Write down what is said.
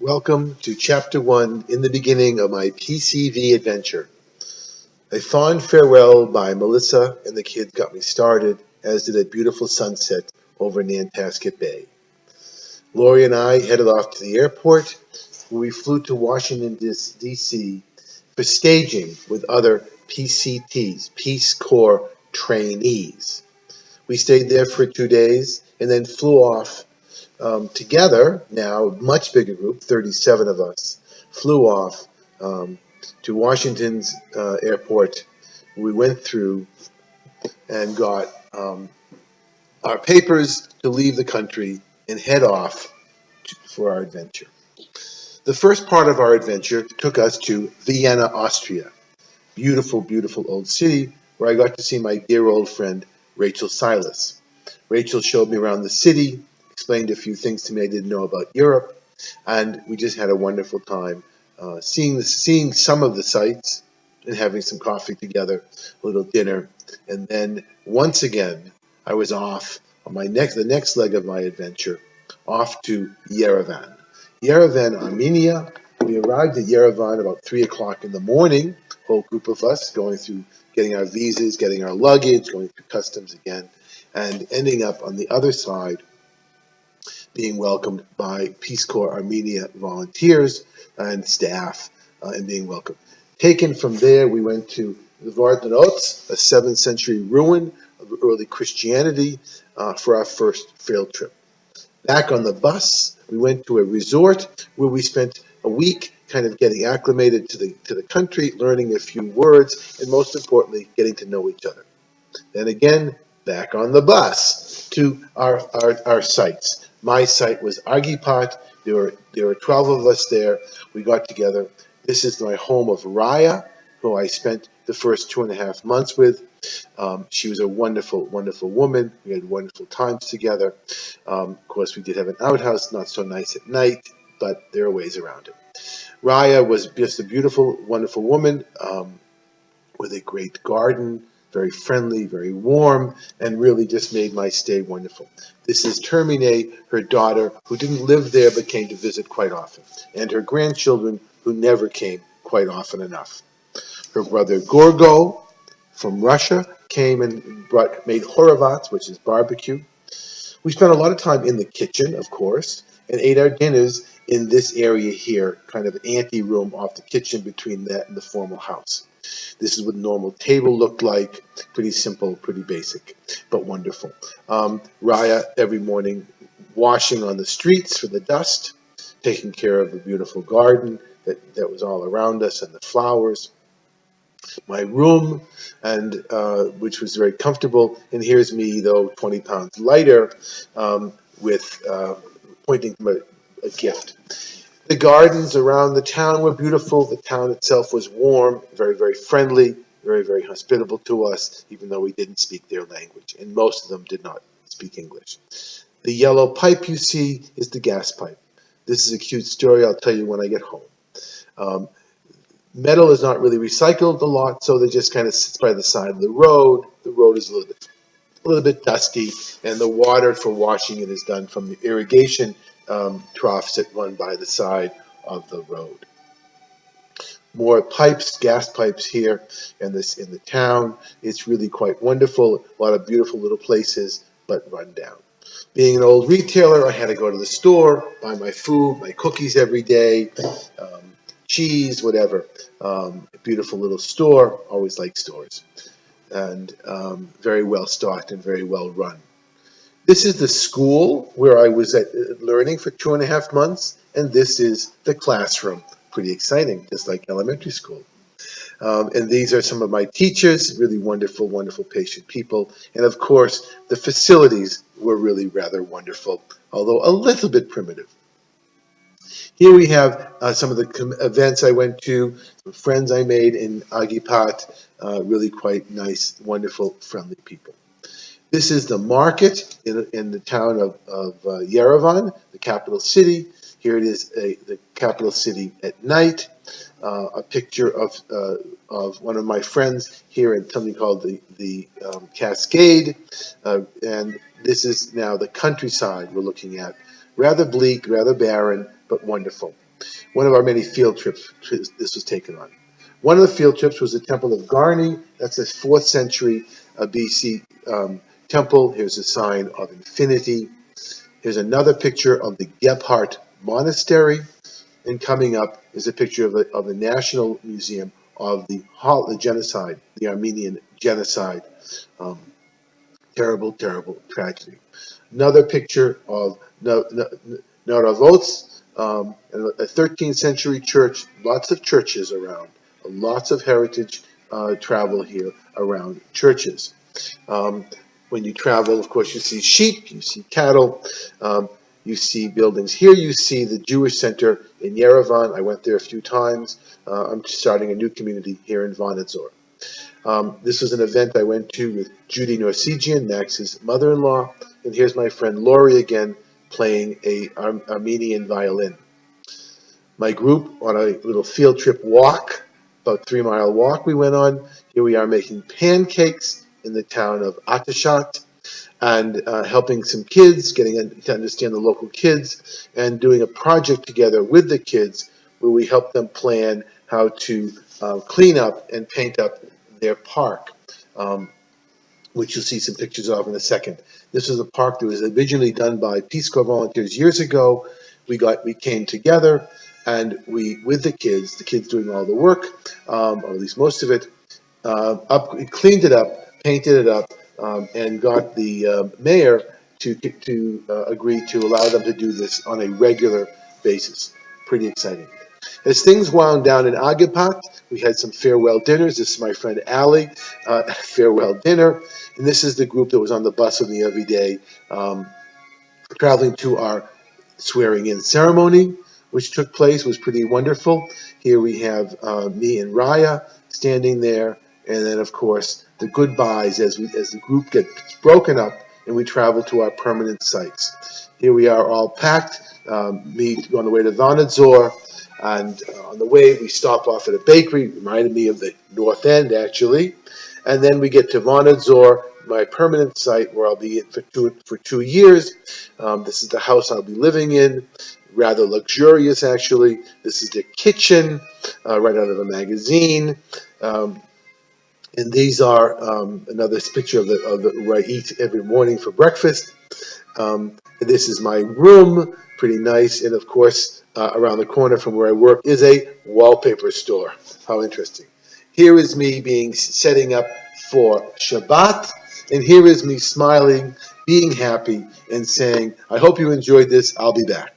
Welcome to Chapter 1 in the beginning of my PCV adventure. A fond farewell by Melissa and the kids got me started, as did a beautiful sunset over Nantasket Bay. Lori and I headed off to the airport, where we flew to Washington, D.C. for staging with other PCTs, Peace Corps trainees. We stayed there for 2 days and then flew off together. Now, a much bigger group, 37 of us, flew off to Washington's airport. We went through and got our papers to leave the country and head off for our adventure. The first part of our adventure took us to Vienna, Austria. Beautiful, beautiful old city where I got to see my dear old friend Rachel Silas. Rachel showed me around the city, explained a few things to me I didn't know about Europe, and we just had a wonderful time seeing some of the sights and having some coffee together, a little dinner, and then once again I was off on the next leg of my adventure, off to Yerevan. Yerevan, Armenia. We arrived at Yerevan about 3 o'clock in the morning, whole group of us going through getting our visas, getting our luggage, going through customs again, and ending up on the other side being welcomed by Peace Corps Armenia volunteers and staff and being welcomed. Taken from there, we went to Vardanot, a 7th century ruin of early Christianity, for our first field trip. Back on the bus, we went to a resort where we spent a week kind of getting acclimated to the country, learning a few words, and most importantly, getting to know each other. Then again, back on the bus to our sites. My site was Argipat. There were 12 of us there. We got together. This is my home of Raya, who I spent the first 2.5 months with. She was a wonderful, wonderful woman. We had wonderful times together. Of course, we did have an outhouse, not so nice at night, but there are ways around it. Raya was just a beautiful, wonderful woman with a great garden, very friendly, very warm, and really just made my stay wonderful. This is Termine, her daughter, who didn't live there but came to visit quite often, and her grandchildren, who never came quite often enough. Her brother Gorgo from Russia came and made horovats, which is barbecue. We spent a lot of time in the kitchen, of course, and ate our dinners in this area here, kind of ante room off the kitchen between that and the formal house. This is what a normal table looked like. Pretty simple, pretty basic, but wonderful. Raya every morning washing on the streets for the dust, taking care of the beautiful garden that was all around us and the flowers. My room, and which was very comfortable. And here's me, though 20 pounds lighter, with pointing to a gift. The gardens around the town were beautiful. The town itself was warm, very, very friendly, very, very hospitable to us, even though we didn't speak their language, and most of them did not speak English. The yellow pipe you see is the gas pipe. This is a cute story I'll tell you when I get home. Metal is not really recycled a lot, so they just kind of sits by the side of the road. The road is a little bit dusty, and the water for washing it is done from the irrigation troughs that run by the side of the road. More pipes, gas pipes here in the town. It's really quite wonderful. A lot of beautiful little places, but run down. Being an old retailer, I had to go to the store, buy my food, my cookies every day, cheese, whatever. Beautiful little store. Always like stores. And very well stocked and very well run. This is the school where I was learning for 2.5 months, and this is the classroom. Pretty exciting, just like elementary school. And these are some of my teachers, really wonderful, wonderful, patient people. And of course, the facilities were really rather wonderful, although a little bit primitive. Here we have some of the events I went to, some friends I made in Agipat, really quite nice, wonderful, friendly people. This is the market in the town of Yerevan, the capital city. Here it is, the capital city at night. A picture of one of my friends here in something called the Cascade. And this is now the countryside we're looking at. Rather bleak, rather barren, but wonderful. One of our many field trips this was taken on. One of the field trips was the Temple of Garni. That's a 4th century BC temple. Here's a sign of infinity. Here's another picture of the Gebhardt Monastery. And coming up is a picture of the National Museum of the genocide, the Armenian genocide. Terrible, terrible tragedy. Another picture of Naravots, a 13th century church, lots of churches around, lots of heritage travel here around churches. When you travel, of course, you see sheep, you see cattle, you see buildings. Here you see the Jewish Center in Yerevan. I went there a few times. I'm starting a new community here in Vanadzor. This was an event I went to with Judy Norsigian, Max's mother-in-law, and here's my friend Lori again playing a Armenian violin. My group on a little field trip walk, about 3-mile walk we went on. Here we are making pancakes in the town of Atashat and helping some kids, getting to understand the local kids, and doing a project together with the kids where we help them plan how to clean up and paint up their park, which you'll see some pictures of in a second. This was a park that was originally done by Peace Corps volunteers years ago. We came together and with the kids doing all the work, or at least most of it, cleaned it up, painted it up, and got the mayor to agree to allow them to do this on a regular basis. Pretty exciting. As things wound down in Agapat, we had some farewell dinners. This is my friend Allie, farewell dinner. And this is the group that was on the bus with me every day, traveling to our swearing-in ceremony, which took place. It was pretty wonderful. Here we have me and Raya standing there. And then, of course, the goodbyes as the group gets broken up and we travel to our permanent sites. Here we are all packed, me on the way to Vanadzor. And on the way, we stop off at a bakery. Reminded me of the North End, actually. And then we get to Vanadzor, my permanent site, where I'll be for 2 years. This is the house I'll be living in. Rather luxurious, actually. This is the kitchen, right out of a magazine. And these are another picture of where I eat every morning for breakfast. This is my room, pretty nice. And of course, around the corner from where I work is a wallpaper store. How interesting. Here is me setting up for Shabbat. And here is me smiling, being happy, and saying, I hope you enjoyed this. I'll be back.